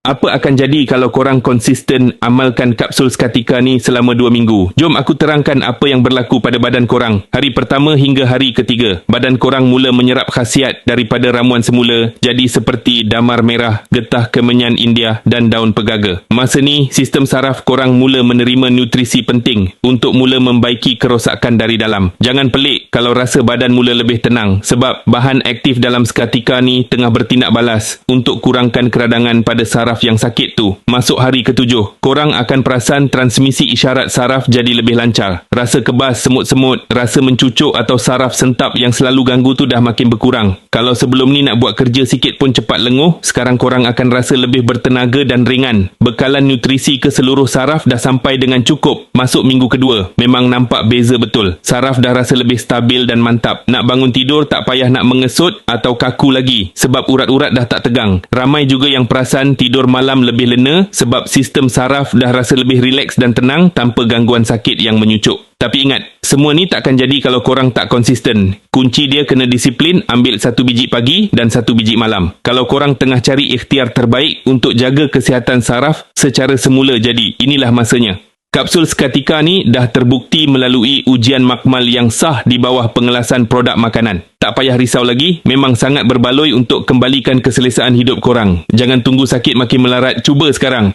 Apa akan jadi kalau korang konsisten amalkan kapsul seketika ni selama 2 minggu? Jom aku terangkan apa yang berlaku pada badan korang. Hari pertama hingga hari ketiga, badan korang mula menyerap khasiat daripada ramuan semula jadi seperti damar merah, getah kemenyan India dan daun pegaga. Masa ni, sistem saraf korang mula menerima nutrisi penting untuk mula membaiki kerosakan dari dalam. Jangan pelik kalau rasa badan mula lebih tenang sebab bahan aktif dalam seketika ni tengah bertindak balas untuk kurangkan keradangan pada saraf yang sakit tu. Masuk hari ketujuh, korang akan perasan transmisi isyarat saraf jadi lebih lancar. Rasa kebas, semut-semut, rasa mencucuk atau saraf sentap yang selalu ganggu tu dah makin berkurang. Kalau sebelum ni nak buat kerja sikit pun cepat lenguh, sekarang korang akan rasa lebih bertenaga dan ringan. Bekalan nutrisi ke seluruh saraf dah sampai dengan cukup. Masuk minggu kedua, memang nampak beza betul. Saraf dah rasa lebih stabil dan mantap. Nak bangun tidur tak payah nak mengesut atau kaku lagi sebab urat-urat dah tak tegang. Ramai juga yang perasan tidur malam lebih lena sebab sistem saraf dah rasa lebih rileks dan tenang tanpa gangguan sakit yang menyucuk. Tapi ingat, semua ni takkan jadi kalau korang tak konsisten. Kunci dia kena disiplin, ambil 1 biji pagi dan 1 biji malam. Kalau korang tengah cari ikhtiar terbaik untuk jaga kesihatan saraf secara semula jadi, inilah masanya. Kapsul seketika ni dah terbukti melalui ujian makmal yang sah di bawah pengelasan produk makanan. Tak payah risau lagi, memang sangat berbaloi untuk kembalikan keselesaan hidup korang. Jangan tunggu sakit makin melarat, cuba sekarang.